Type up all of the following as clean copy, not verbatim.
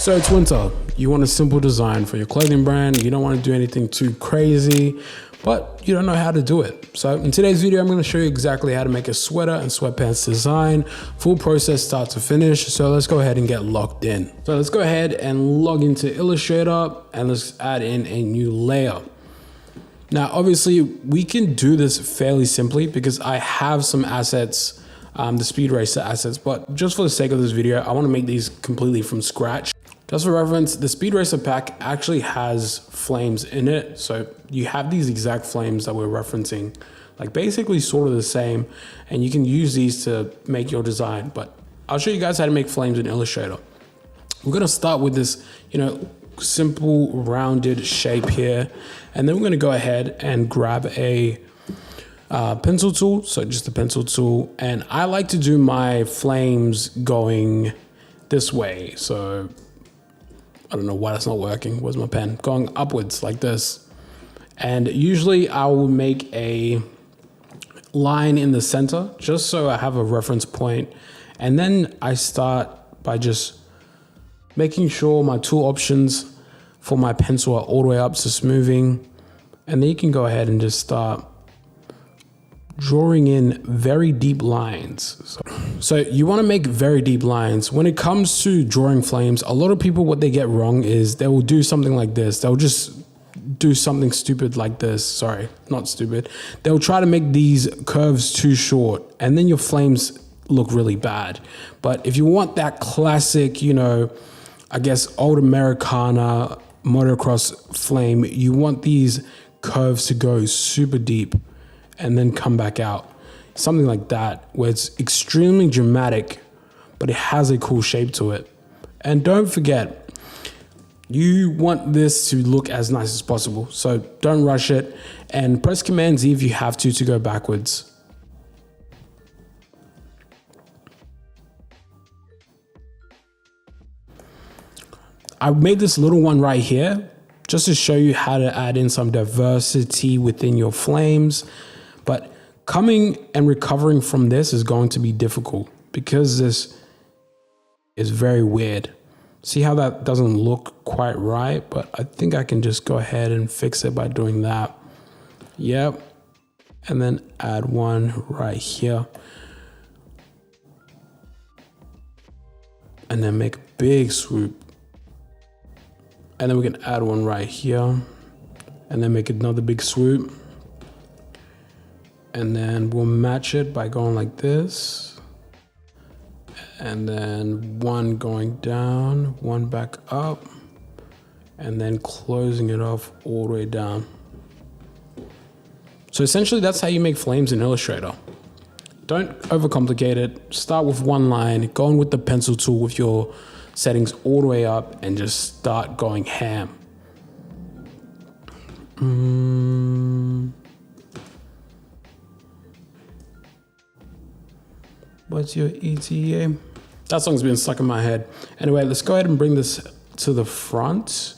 So it's winter. You want a simple design for your clothing brand. You don't want to do anything too crazy, but you don't know how to do it. So in today's video, I'm going to show you exactly how to make a sweater and sweatpants design, full process start to finish. So let's go ahead and get logged in. So let's go ahead and log into Illustrator and let's add in a new layer. Now, obviously we can do this fairly simply because I have some assets, the Speed Racer assets, but just for the sake of this video, I want to make these completely from scratch. Just for reference, the Speed Racer pack actually has flames in it. So you have these exact flames that we're referencing, like basically sort of the same, and you can use these to make your design. But I'll show you guys how to make flames in Illustrator. We're gonna start with this, simple rounded shape here. And then we're gonna go ahead and grab a pencil tool. So just a pencil tool. And I like to do my flames going this way. So I don't know why that's not working. Where's my pen? Going upwards like this. And usually I will make a line in the center just so I have a reference point. And then I start by just making sure my tool options for my pencil are all the way up to smoothing. And then you can go ahead and just start drawing in very deep lines. So you want to make very deep lines. When it comes to drawing flames, a lot of people, what they get wrong is they will do something like this. They'll just do something stupid like this. Sorry, not stupid. They'll try to make these curves too short and then your flames look really bad. But if you want that classic, I guess old Americana motocross flame, you want these curves to go super deep and then come back out. Something like that, where it's extremely dramatic, but it has a cool shape to it. And don't forget, you want this to look as nice as possible. So don't rush it and press Command Z if you have to go backwards. I made this little one right here just to show you how to add in some diversity within your flames. But coming and recovering from this is going to be difficult because this is very weird. See how that doesn't look quite right? But I think I can just go ahead and fix it by doing that. Yep. And then add one right here. And then make a big swoop. And then we can add one right here. And then make another big swoop. And then we'll match it by going like this. And then one going down, one back up, and then closing it off all the way down. So essentially that's how you make flames in Illustrator. Don't overcomplicate it. Start with one line, go in with the pencil tool with your settings all the way up and just start going ham. What's your ETA? That song's been stuck in my head. Anyway, let's go ahead and bring this to the front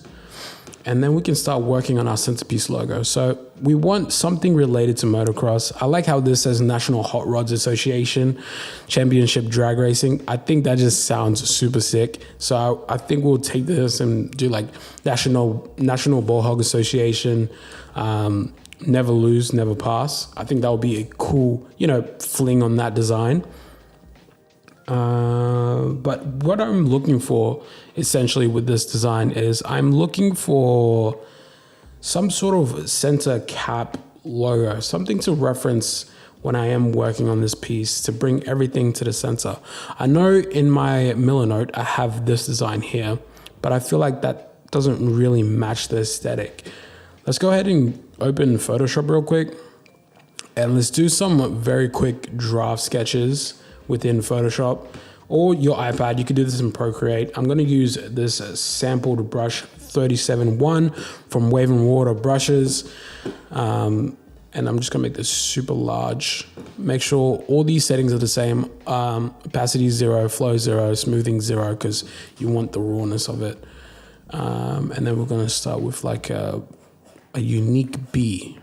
and then we can start working on our centerpiece logo. So we want something related to motocross. I like how this says National Hot Rods Association Championship Drag Racing. I think that just sounds super sick. So I think we'll take this and do like National Ballhog Association, Never Lose, Never Pass. I think that would be a cool, fling on that design. But what I'm looking for essentially with this design is I'm looking for some sort of center cap logo, something to reference when I am working on this piece to bring everything to the center. I know in my Miller note, I have this design here, but I feel like that doesn't really match the aesthetic. Let's go ahead and open Photoshop real quick and let's do some very quick draft sketches within Photoshop or your iPad. You could do this in Procreate. I'm going to use this sampled brush 37.1 from Wave and Water brushes. And I'm just going to make this super large. Make sure all these settings are the same. Opacity 0, flow 0, smoothing 0, because you want the rawness of it. And then we're going to start with like a unique bee.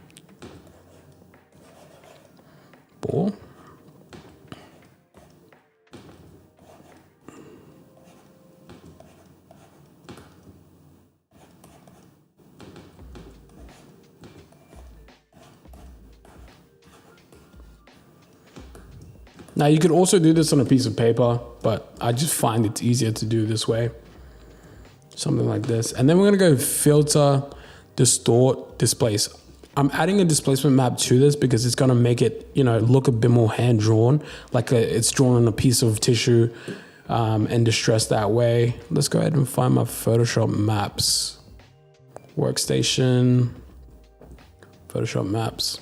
Ball. Now you could also do this on a piece of paper, but I just find it's easier to do this way. Something like this. And then we're gonna go filter, distort, displace. I'm adding a displacement map to this because it's gonna make it, look a bit more hand-drawn, like it's drawn on a piece of tissue and distressed that way. Let's go ahead and find my Photoshop maps. Workstation, Photoshop maps.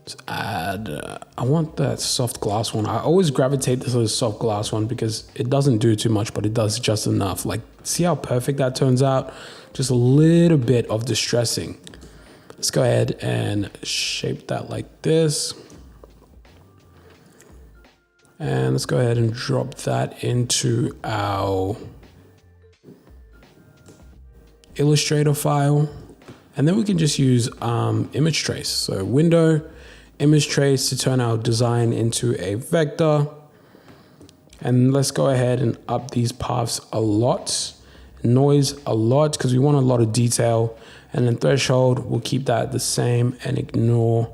Let's add, I want that soft glass one. I always gravitate to the soft glass one because it doesn't do too much, but it does just enough. Like, see how perfect that turns out? Just a little bit of distressing. Let's go ahead and shape that like this. And let's go ahead and drop that into our Illustrator file. And then we can just use image trace. So window, image trace to turn our design into a vector. And let's go ahead and up these paths a lot, noise a lot, because we want a lot of detail. And then threshold, we'll keep that the same and ignore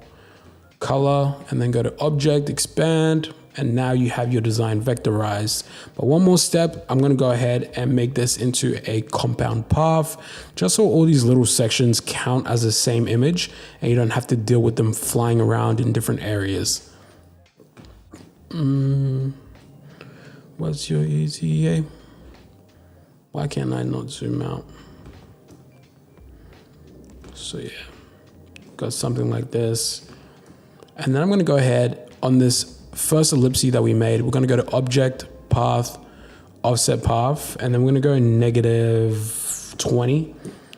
color, and then go to object, expand, and now you have your design vectorized. But one more step, I'm gonna go ahead and make this into a compound path, just so all these little sections count as the same image and you don't have to deal with them flying around in different areas. What's your ETA? Why can't I not zoom out? So yeah, got something like this. And then I'm gonna go ahead on this first ellipse that we made, we're gonna go to object, path, offset path, and then we're gonna go -20,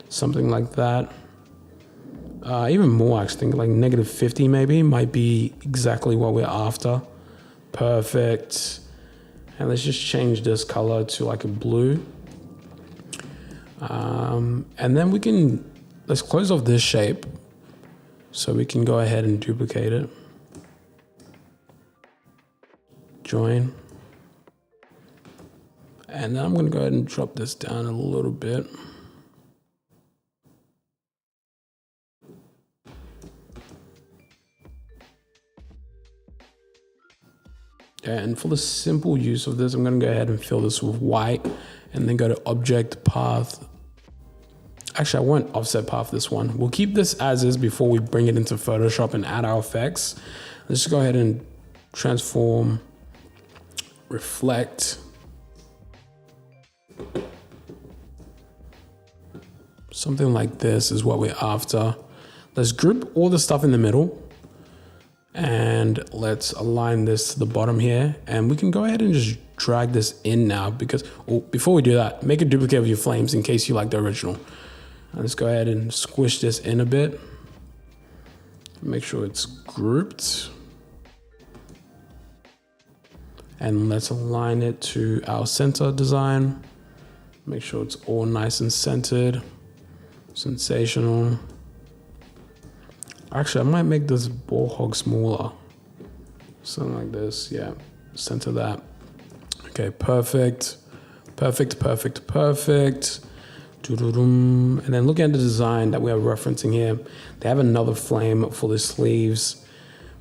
something like that. Even more, actually, think like -50 maybe, might be exactly what we're after. Perfect. And let's just change this color to like a blue. And then let's close off this shape so we can go ahead and duplicate it. Join. And then I'm going to go ahead and drop this down a little bit. And for the simple use of this, I'm going to go ahead and fill this with white and then go to object, path. Actually, I won't offset path this one. We'll keep this as is before we bring it into Photoshop and add our effects. Let's just go ahead and transform, reflect. Something like this is what we're after. Let's group all the stuff in the middle and let's align this to the bottom here. And we can go ahead and just drag this in now because, before we do that, make a duplicate of your flames in case you like the original. And let's go ahead and squish this in a bit. Make sure it's grouped. And let's align it to our center design. Make sure it's all nice and centered. Sensational. Actually, I might make this ballhog smaller. Something like this, yeah. Center that. Okay, perfect. Perfect, perfect, perfect. And then look at the design that we are referencing here. They have another flame for the sleeves,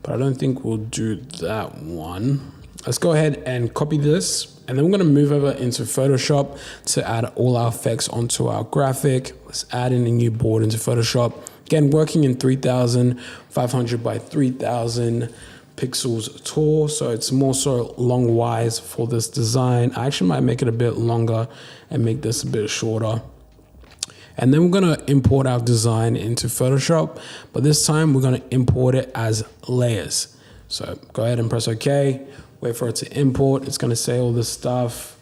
but I don't think we'll do that one. Let's go ahead and copy this. And then we're gonna move over into Photoshop to add all our effects onto our graphic. Let's add in a new board into Photoshop. Again, working in 3,500 by 3,000 pixels tall. So it's more so long wise for this design. I actually might make it a bit longer and make this a bit shorter. And then we're gonna import our design into Photoshop, but this time we're gonna import it as layers. So go ahead and press OK. Wait for it to import. It's gonna say all this stuff.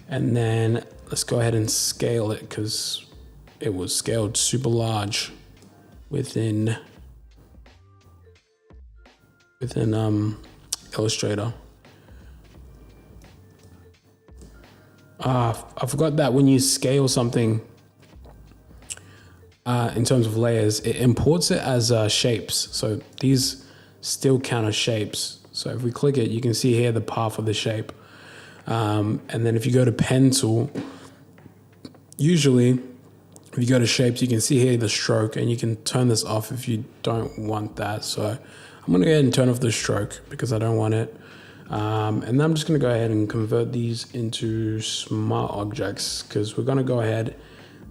And then let's go ahead and scale it because it was scaled super large within Illustrator. I forgot that when you scale something in terms of layers, it imports it as shapes. So these still count as shapes. So if we click it, you can see here the path of the shape. And then if you go to pen tool, usually if you go to shapes, you can see here the stroke and you can turn this off if you don't want that. So I'm gonna go ahead and turn off the stroke because I don't want it. And then I'm just gonna go ahead and convert these into smart objects because we're gonna go ahead,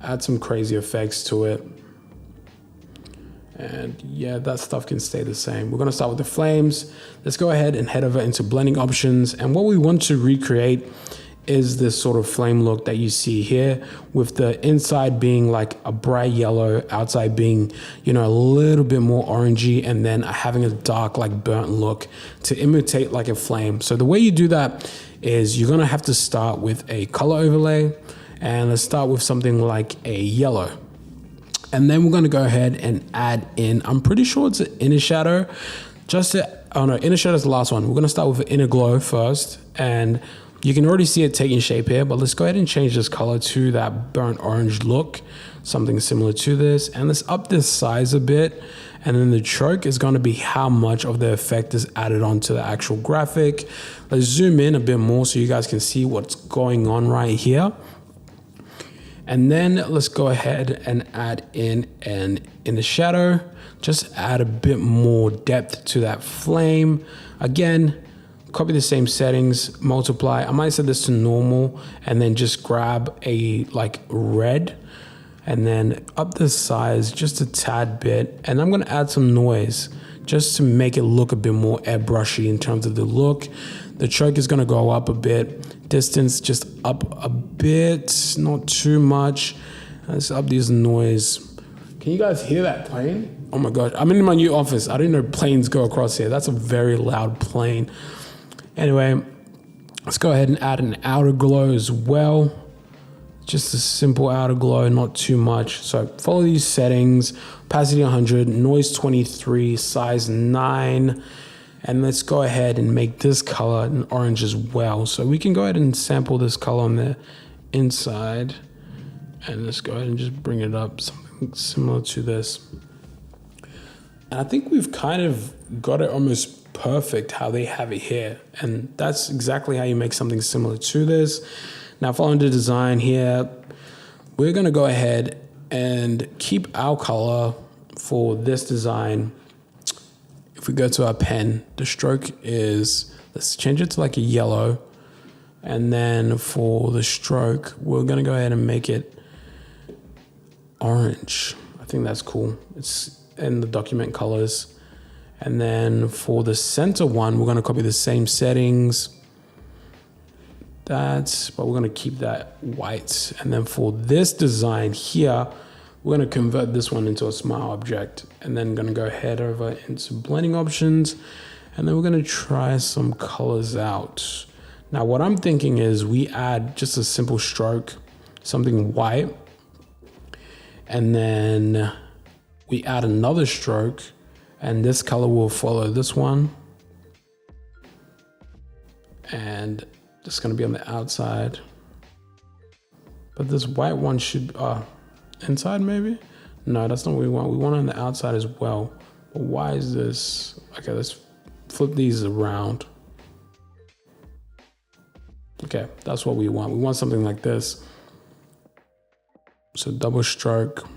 add some crazy effects to it. And yeah, that stuff can stay the same. We're gonna start with the flames. Let's go ahead and head over into blending options. And what we want to recreate is this sort of flame look that you see here, with the inside being like a bright yellow, outside being, you know, a little bit more orangey, and then having a dark, like burnt look to imitate like a flame. So the way you do that is you're gonna have to start with a color overlay, and let's start with something like a yellow. And then we're gonna go ahead and add in, I'm pretty sure it's an inner shadow, inner shadow is the last one. We're gonna start with an inner glow first, and you can already see it taking shape here, but let's go ahead and change this color to that burnt orange look, something similar to this. And let's up this size a bit. And then the choke is gonna be how much of the effect is added onto the actual graphic. Let's zoom in a bit more so you guys can see what's going on right here. And then let's go ahead and add in the shadow, just add a bit more depth to that flame. Again, copy the same settings, multiply. I might set this to normal and then just grab a like red and then up the size just a tad bit. And I'm gonna add some noise just to make it look a bit more airbrushy in terms of the look. The choke is gonna go up a bit. Distance just up a bit, not too much. Let's up this noise. Can you guys hear that plane? Oh my gosh, I'm in my new office. I didn't know planes go across here. That's a very loud plane. Anyway, let's go ahead and add an outer glow as well. Just a simple outer glow, not too much. So follow these settings, opacity 100, noise 23, size 9. And let's go ahead and make this color an orange as well. So we can go ahead and sample this color on the inside. And let's go ahead and just bring it up, something similar to this. And I think we've kind of got it almost perfect how they have it here. And that's exactly how you make something similar to this. Now following the design here, we're gonna go ahead and keep our color for this design. If we go to our pen, the stroke is, let's change it to like a yellow. And then for the stroke, we're gonna go ahead and make it orange. I think that's cool. It's in the document colors. And then for the center one, we're gonna copy the same settings. But we're gonna keep that white. And then for this design here, we're gonna convert this one into a smart object, and then gonna go head over into blending options. And then we're gonna try some colors out. Now what I'm thinking is we add just a simple stroke, something white, and then we add another stroke, and this color will follow this one. And it's gonna be on the outside. But this white one should, inside maybe? No, that's not what we want. We want it on the outside as well. But why is this? Okay, let's flip these around. Okay, that's what we want. We want something like this. So double stroke.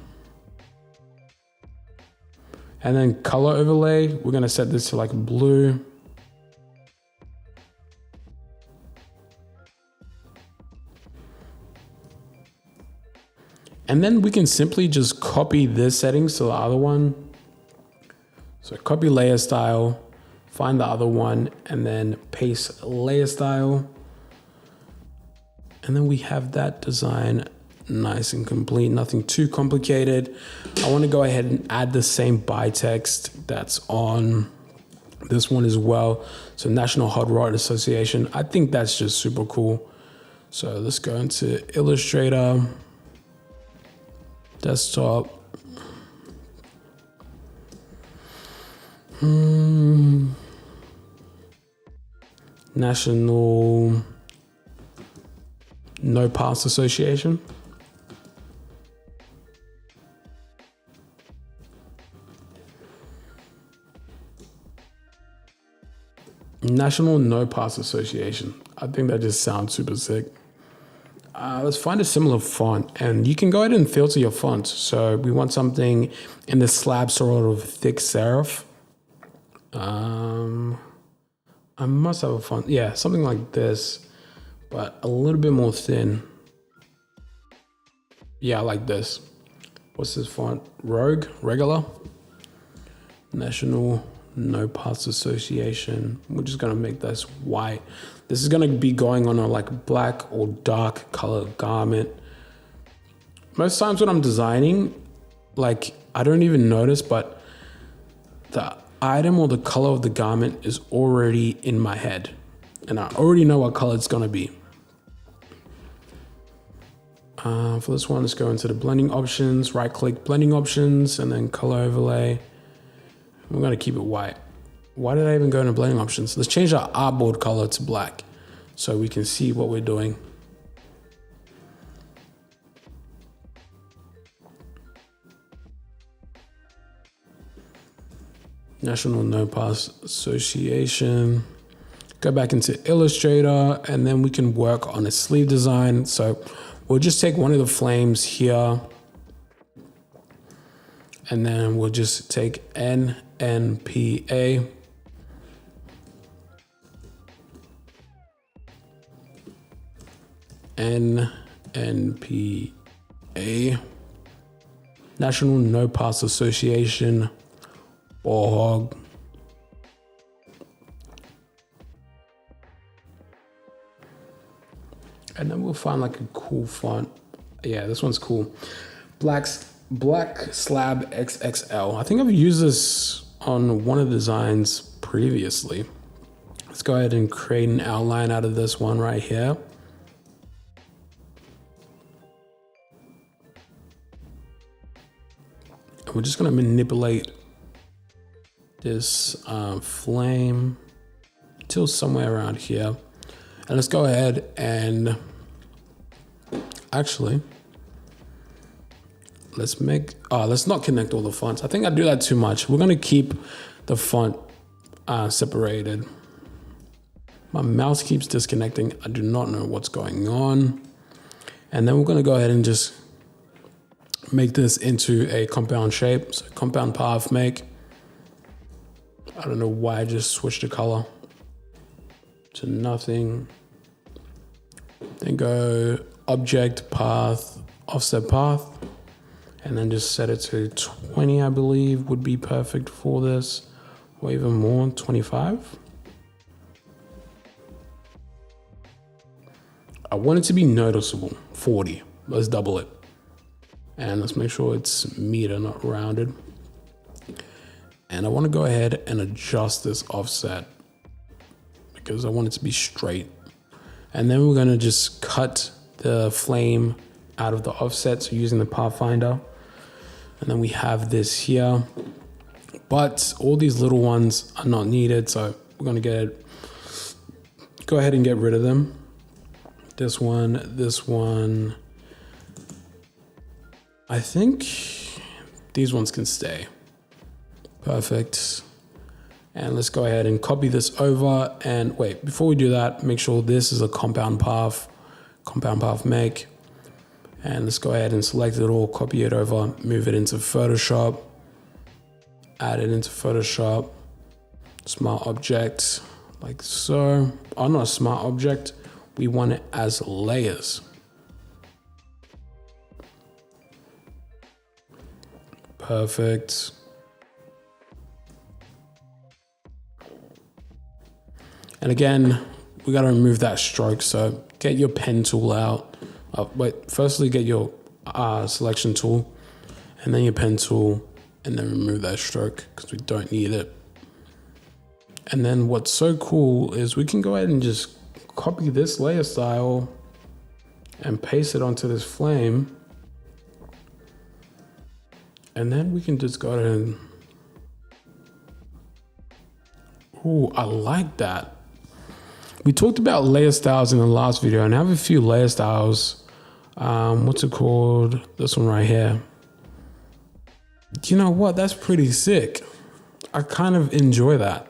And then color overlay, we're gonna set this to like blue. And then we can simply just copy this settings to the other one. So copy layer style, find the other one, and then paste layer style. And then we have that design nice and complete, nothing too complicated. I want to go ahead and add the same by text that's on this one as well. So National Hot Rod Association. I think that's just super cool. So let's go into Illustrator, desktop. National No Pass Association. National No Pass Association. I think that just sounds super sick. Let's find a similar font, and you can go ahead and filter your font. So we want something in the slab sort of thick serif. I must have a font. Yeah, something like this, but a little bit more thin. Yeah, like this. What's this font? Rogue, regular. National No Paths Association. We're just gonna make this white. This is gonna be going on a like black or dark color garment. Most times when I'm designing, like I don't even notice, but the item or the color of the garment is already in my head. And I already know what color it's gonna be. For this one, let's go into the blending options, right click blending options, and then color overlay. We're gonna keep it white. Why did I even go into blending options? Let's change our artboard color to black so we can see what we're doing. National No Paths Association. Go back into Illustrator, and then we can work on a sleeve design. So we'll just take one of the flames here, and then we'll just take NNPA. NNPA. National No Paths Association. Ballhog. And then we'll find like a cool font. Yeah, this one's cool. Black Slab XXL. I think I've used this on one of the designs previously. Let's go ahead and create an outline out of this one right here. And we're just gonna manipulate this flame till somewhere around here. And let's go ahead and actually, let's not connect all the fonts. I think I do that too much. We're gonna keep the font separated. My mouse keeps disconnecting. I do not know what's going on. And then we're gonna go ahead and just make this into a compound shape. So compound path make. I don't know why I just switched the color to nothing. Then go object path, offset path, and then just set it to 20, I believe would be perfect for this, or even more, 25. I want it to be noticeable, 40. Let's double it. And let's make sure it's meter, not rounded. And I want to go ahead and adjust this offset because I want it to be straight. And then we're going to just cut the flame out of the offset, so using the pathfinder. And then we have this here, but all these little ones are not needed, so we're going to go ahead and get rid of them. This one. I think these ones can stay. Perfect. And let's go ahead and copy this over. And wait, before we do that, make sure this is a compound path make. And let's go ahead and select it all, copy it over, move it into Photoshop, add it into Photoshop, smart object, like so. Oh, not a smart object. We want it as layers. Perfect. And again, we got to remove that stroke. So get your pen tool out. Firstly, get your selection tool and then your pen tool, and then remove that stroke because we don't need it. And then what's so cool is we can go ahead and just copy this layer style and paste it onto this flame. And then we can just go ahead and, ooh, I like that. We talked about layer styles in the last video, and I have a few layer styles. What's it called? This one right here. You know what? That's pretty sick. I kind of enjoy that.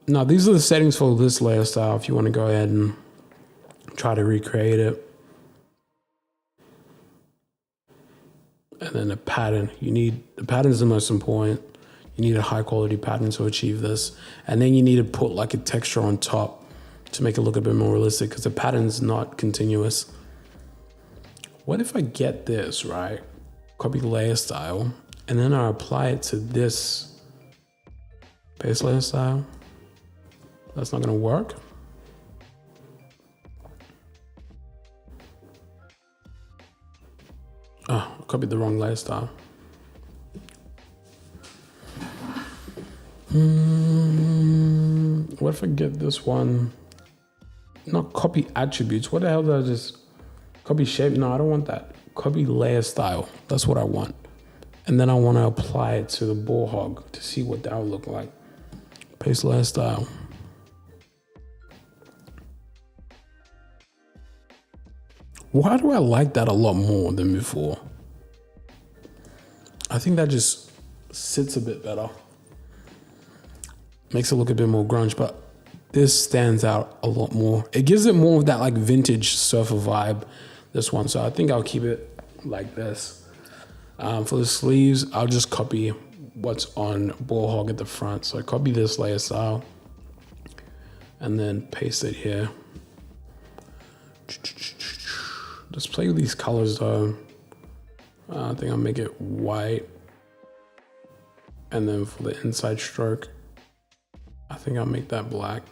Now, these are the settings for this layer style if you want to go ahead and try to recreate it. And then the pattern, the pattern is the most important. You need a high quality pattern to achieve this. And then you need to put like a texture on top to make it look a bit more realistic because the pattern's not continuous. What if I get this, right? Copy layer style, and then I apply it to this base layer style? That's not gonna work. Oh, I copied the wrong layer style. What if I get this one? Not copy attributes. What the hell did I just copy shape? No, I don't want that. Copy layer style. That's what I want. And then I want to apply it to the ballhog to see what that would look like. Paste layer style. Why do I like that a lot more than before? I think that just sits a bit better. Makes it look a bit more grunge, but this stands out a lot more. It gives it more of that like vintage surfer vibe, this one. So I think I'll keep it like this. For the sleeves, I'll just copy what's on ballhog at the front. So I copy this layer style and then paste it here. Just play with these colors though. I think I'll make it white. And then for the inside stroke, I think I'll make that black.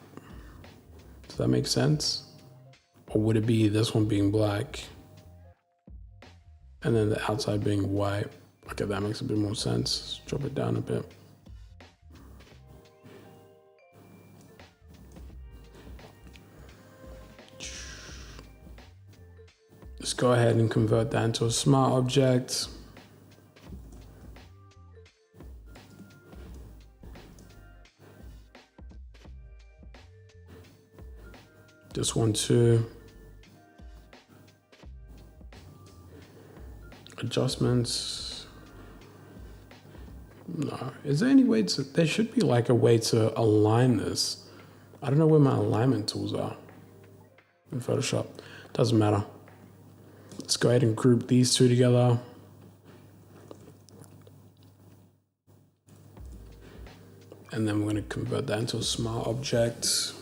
Does that make sense? Or would it be this one being black and then the outside being white? Okay, that makes a bit more sense. Let's drop it down a bit. Let's go ahead and convert that into a smart object. This one too. Adjustments. No, is there any way to, there should be like a way to align this. I don't know where my alignment tools are in Photoshop. Doesn't matter. Let's go ahead and group these two together. And then we're going to convert that into a smart object.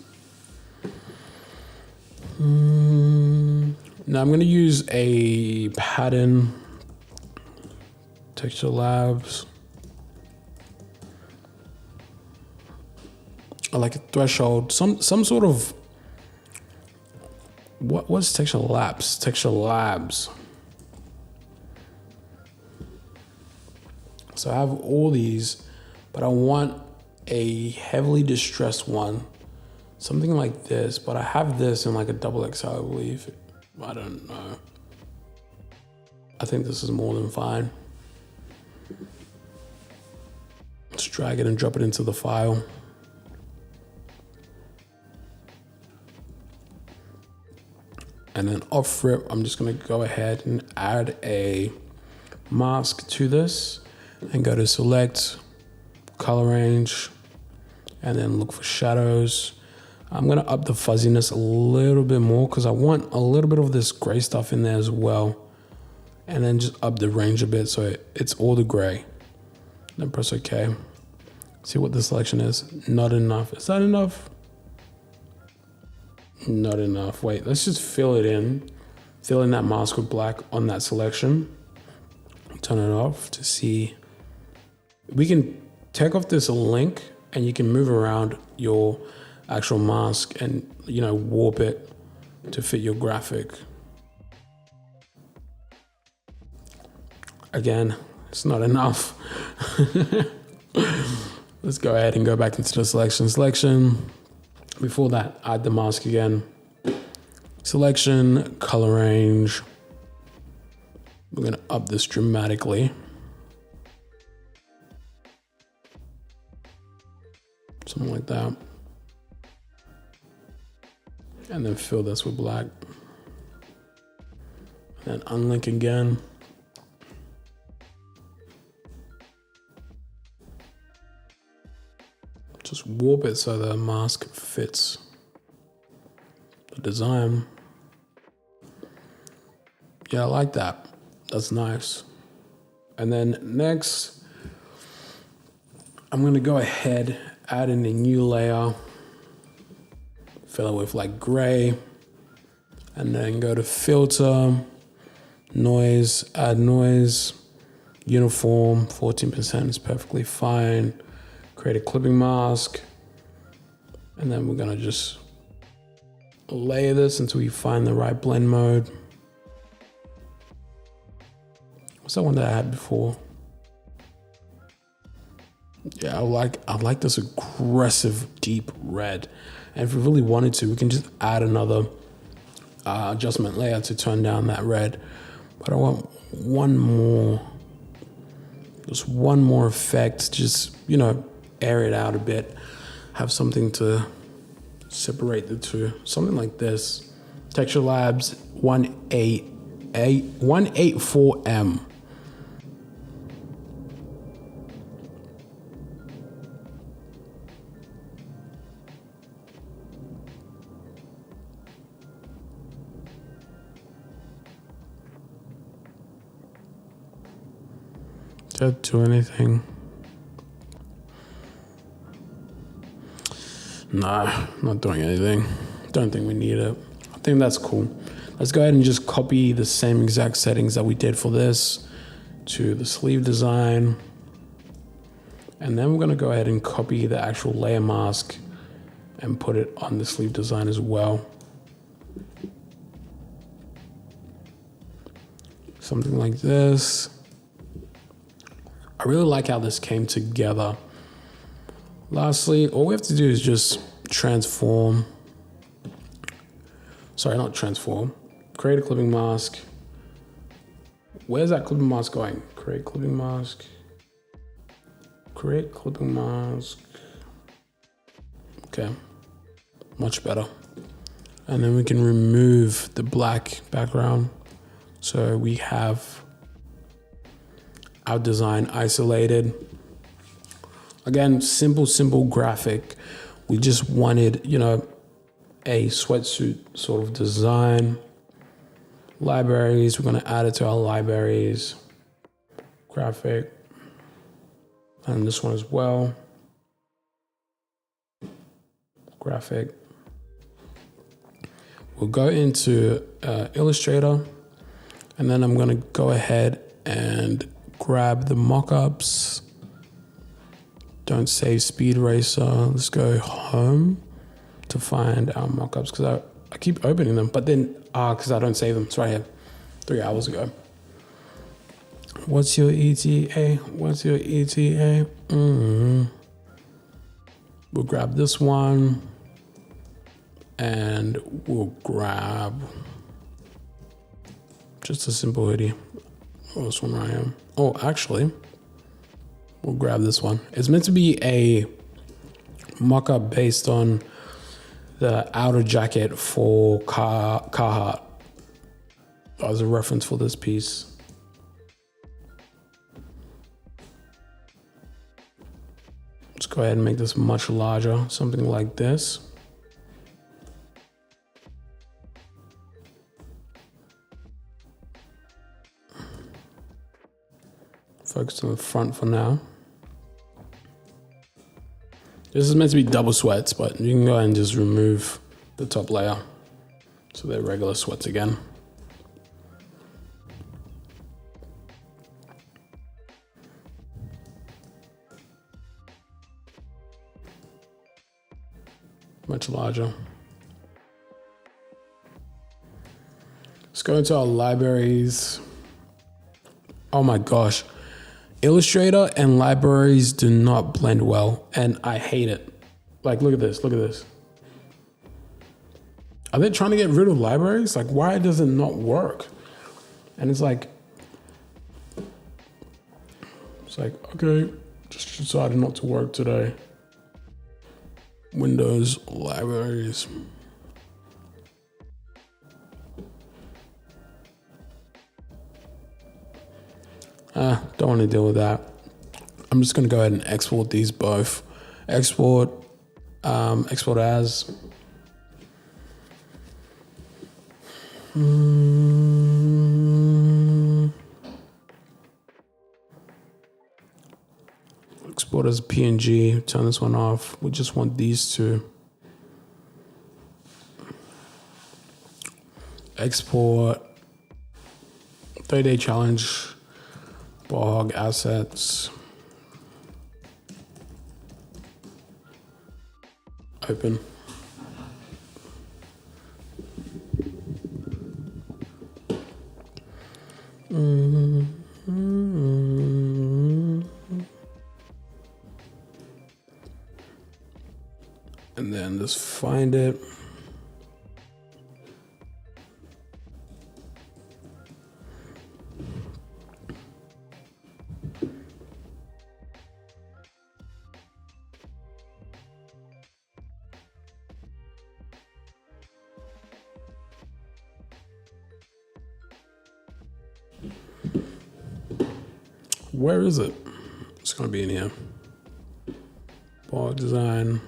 Now I'm going to use a pattern, Texture Labs. I like a threshold, some sort of, what's Texture Labs? Texture Labs. So I have all these, but I want a heavily distressed one. Something like this, but I have this in like a XXL, I believe. I don't know. I think this is more than fine. Let's drag it and drop it into the file. And then off rip, I'm just gonna go ahead and add a mask to this and go to select, color range, and then look for shadows. I'm gonna up the fuzziness a little bit more because I want a little bit of this gray stuff in there as well. And then just up the range a bit so it's all the gray. Then press OK. See what the selection is. Not enough. Is that enough? Not enough. Wait, let's just fill it in. Fill in that mask with black on that selection. Turn it off to see. We can take off this link and you can move around your actual mask and, you know, warp it to fit your graphic. Again, it's not enough. Let's go ahead and go back into the selection. Before that, add the mask again. Selection, color range. We're gonna up this dramatically. Something like that. And then fill this with black. And then unlink again. Just warp it so the mask fits the design. Yeah, I like that. That's nice. And then next, I'm gonna go ahead, add in a new layer, fill it with like gray, and then go to filter, noise, add noise, uniform, 14% is perfectly fine. Create a clipping mask, and then we're gonna just layer this until we find the right blend mode. What's that one that I had before? Yeah, I like this aggressive deep red. And if we really wanted to, we can just add another adjustment layer to turn down that red. But I want just one more effect, just, you know, air it out a bit, have something to separate the two. Something like this. Texture Labs 184M. Did do anything? Nah, not doing anything. Don't think we need it. I think that's cool. Let's go ahead and just copy the same exact settings that we did for this to the sleeve design. And then we're gonna go ahead and copy the actual layer mask and put it on the sleeve design as well. Something like this. I really like how this came together. Lastly, all we have to do is just transform. Sorry, not transform. Create a clipping mask. Where's that clipping mask going? Create clipping mask. Create clipping mask. Okay, much better. And then we can remove the black background. So we have our design isolated. Again, simple graphic. We just wanted, you know, a sweatsuit sort of design. Libraries, we're gonna add it to our libraries. Graphic. And this one as well. Graphic. We'll go into Illustrator, and then I'm gonna go ahead and grab the mockups. Don't save Speed Racer. Let's go home to find our mockups, because I keep opening them, but then, because I don't save them. It's right here, 3 hours ago. What's your ETA? What's your ETA? We'll grab this one, and we'll grab just a simple hoodie. Oh, this one right here. Oh, actually, we'll grab this one. It's meant to be a mock-up based on the outer jacket for Carhartt. That was a reference for this piece. Let's go ahead and make this much larger, something like this. Focus on the front for now. This is meant to be double sweats, but you can go ahead and just remove the top layer so they're regular sweats again. Much larger. Let's go into our libraries. Oh my gosh. Illustrator and libraries do not blend well, and I hate it. Like, look at this, look at this. Are they trying to get rid of libraries? Like, why does it not work? And it's like, okay, just decided not to work today. Windows, libraries. Don't want to deal with that. I'm just going to go ahead and export these both. Export as. export as a PNG, turn this one off. We just want these two. Export, 30-day challenge, ballhog assets. Open. And then just find it. Where is it? It's going to be in here. Ball design.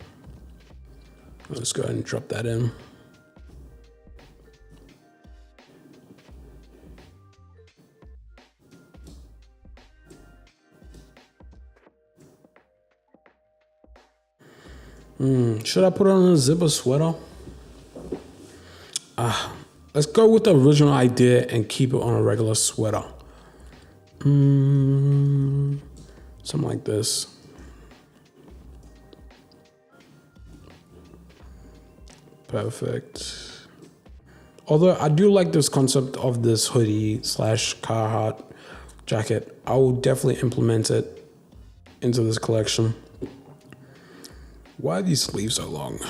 Let's go ahead and drop that in. Should I put it on a zipper sweater? Let's go with the original idea and keep it on a regular sweater. Something like this. Perfect. Although I do like this concept of this hoodie / Carhartt jacket, I will definitely implement it into this collection. Why are these sleeves so long?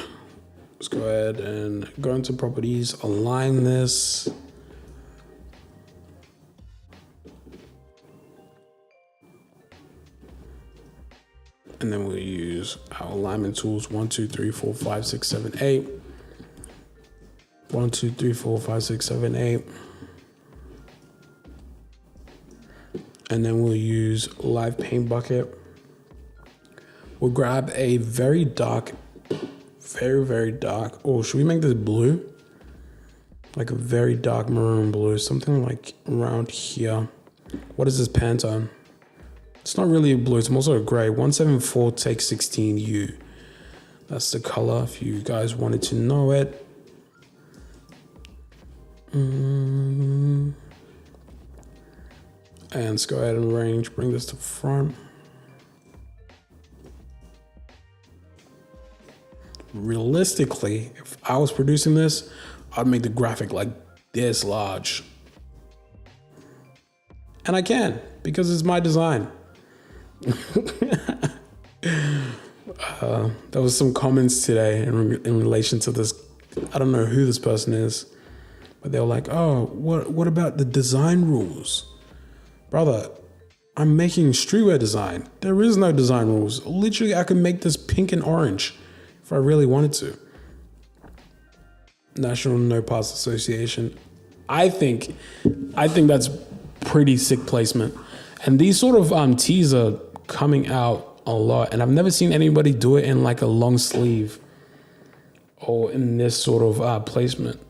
Let's go ahead and go into properties, align this. And then we'll use our alignment tools, 1, 2, 3, 4, 5, 6, 7, 8. 1, 2, 3, 4, 5, 6, 7, 8. And then we'll use live paint bucket. We'll grab a very dark, very dark. Oh, should we make this blue? Like a very dark maroon blue, something like around here. What is this Pantone? It's not really a blue, it's also a gray. 174 take 16U. That's the color if you guys wanted to know it. And let's go ahead and arrange, bring this to front. Realistically, if I was producing this, I'd make the graphic like this large. And I can, because it's my design. There was some comments today in relation to this. I don't know who this person is, but they were like, oh, what about the design rules? Brother, I'm making streetwear design. There is no design rules. Literally, I can make this pink and orange if I really wanted to. National No Pass Association. I think that's pretty sick placement. And these sort of tees are coming out a lot, and I've never seen anybody do it in like a long sleeve or in this sort of placement.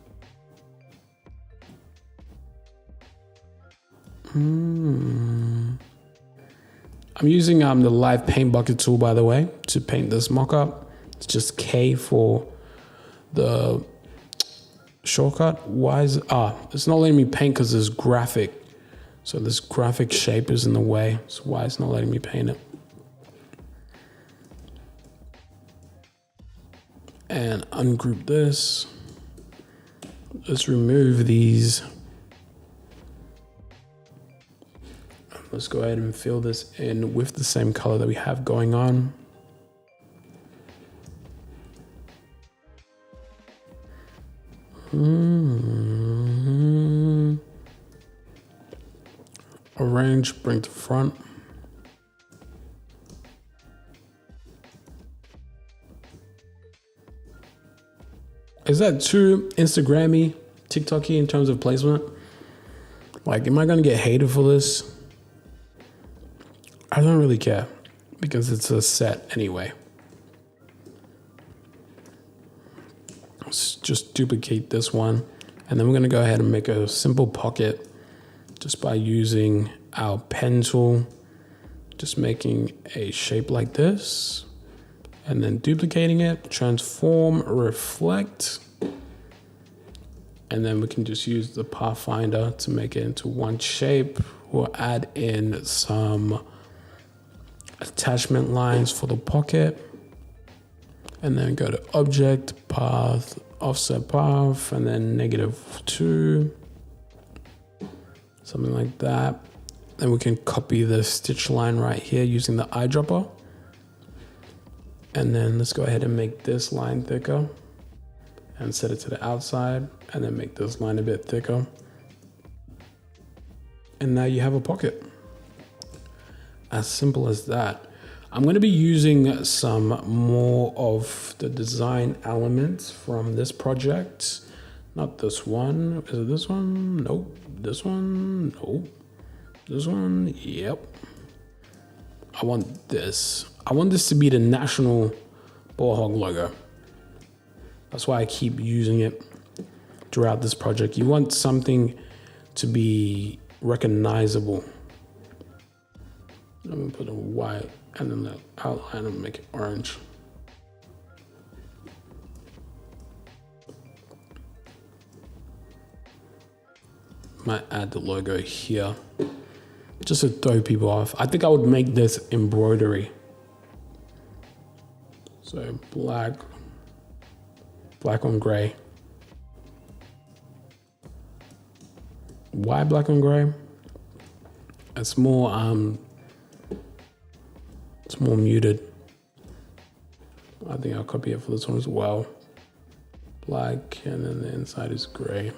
I'm using the live paint bucket tool, by the way, to paint this mock-up. It's just K for the shortcut. Why is it? It's not letting me paint because there's graphic. So this graphic shape is in the way. That's why it's not letting me paint it. And ungroup this. Let's remove these. Let's go ahead and fill this in with the same color that we have going on. Arrange, bring to front. Is that too Instagrammy, TikToky in terms of placement? Like, am I gonna get hated for this? I don't really care because it's a set anyway. Let's just duplicate this one. And then we're gonna go ahead and make a simple pocket just by using our pen tool just making a shape like this and then duplicating it, transform, reflect, and then we can just use the Pathfinder to make it into one shape. We'll add in some attachment lines for the pocket, and then go to object, path, offset path, and then -2, something like that. Then we can copy the stitch line right here using the eyedropper. And then let's go ahead and make this line thicker and set it to the outside, and then make this line a bit thicker. And now you have a pocket. As simple as that. I'm going to be using some more of the design elements from this project. Not this one. Is it this one? Nope. This one? Nope. This one? Yep. I want this. I want this to be the national ballhog logo. That's why I keep using it throughout this project. You want something to be recognizable. I'm gonna put a white and then the outline and make it orange. Might add the logo here just to throw people off. I think I would make this embroidery. So black on gray. Why black on gray? It's more muted. I think I'll copy it for this one as well. Black, and then the inside is gray.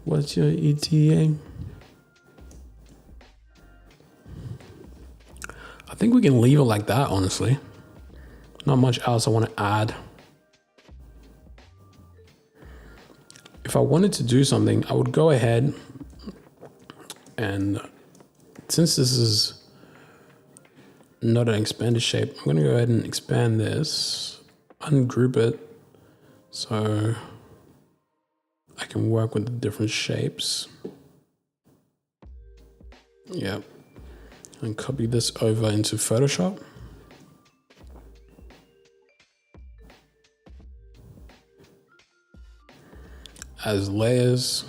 What's your ETA? I think we can leave it like that, honestly. Not much else I want to add. If I wanted to do something, I would go ahead and, since this is not an expanded shape, I'm going to go ahead and expand this, ungroup it, so I can work with the different shapes. Yep. And copy this over into Photoshop. As layers.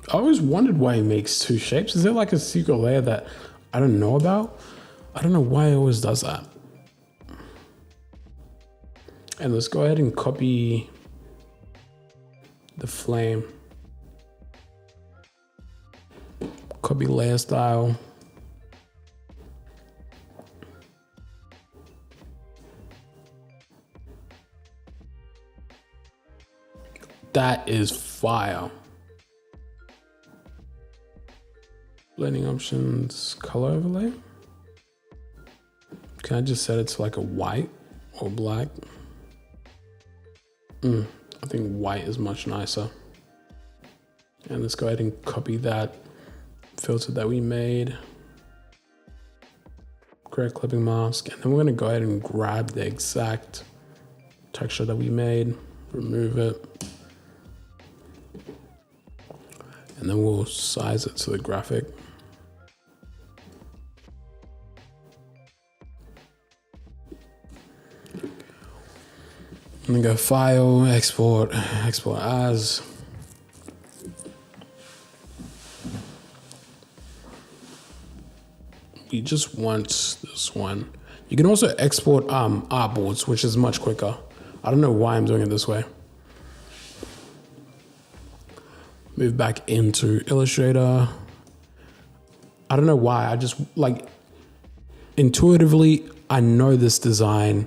I always wondered why he makes two shapes. Is there like a secret layer that I don't know about? I don't know why he always does that. And let's go ahead and copy the flame. Copy layer style. That is fire. Blending options, color overlay. Can I just set it to like a white or black? I think white is much nicer. And let's go ahead and copy that filter that we made. Create clipping mask. And then we're gonna go ahead and grab the exact texture that we made, remove it. And then we'll size it to the graphic. And then go File, Export, Export As. We just want this one. You can also export artboards, which is much quicker. I don't know why I'm doing it this way. Move back into Illustrator. I don't know why, I just like intuitively, I know this design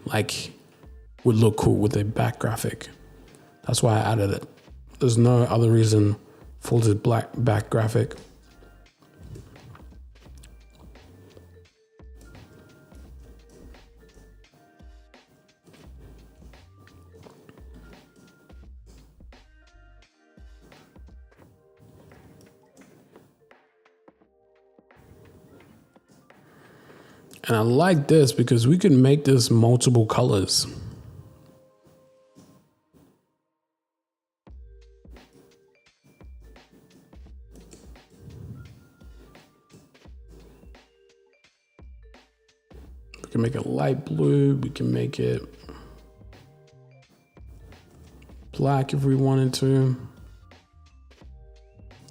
like would look cool with a back graphic. That's why I added it. There's no other reason for the black back graphic. And I like this because we can make this multiple colors. can make it light blue. We can make it black if we wanted to.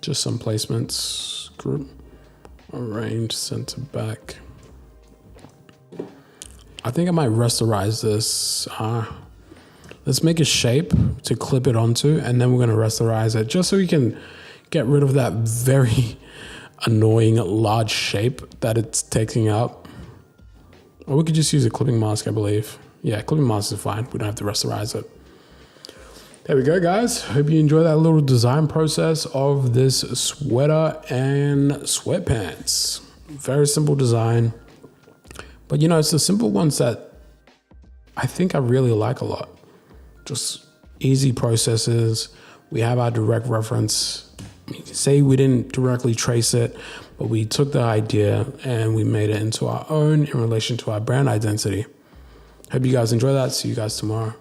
Just some placements. Group, arrange, center back. I think I might rasterize this. Let's make a shape to clip it onto, and then we're gonna rasterize it just so we can get rid of that very annoying large shape that it's taking up. Or we could just use a clipping mask, I believe. Yeah, clipping mask is fine. We don't have to rasterize it. There we go, guys. Hope you enjoy that little design process of this sweater and sweatpants. Very simple design. But you know, it's the simple ones that I think I really like a lot. Just easy processes. We have our direct reference. Say we didn't directly trace it, but we took the idea and we made it into our own in relation to our brand identity. Hope you guys enjoy that. See you guys tomorrow.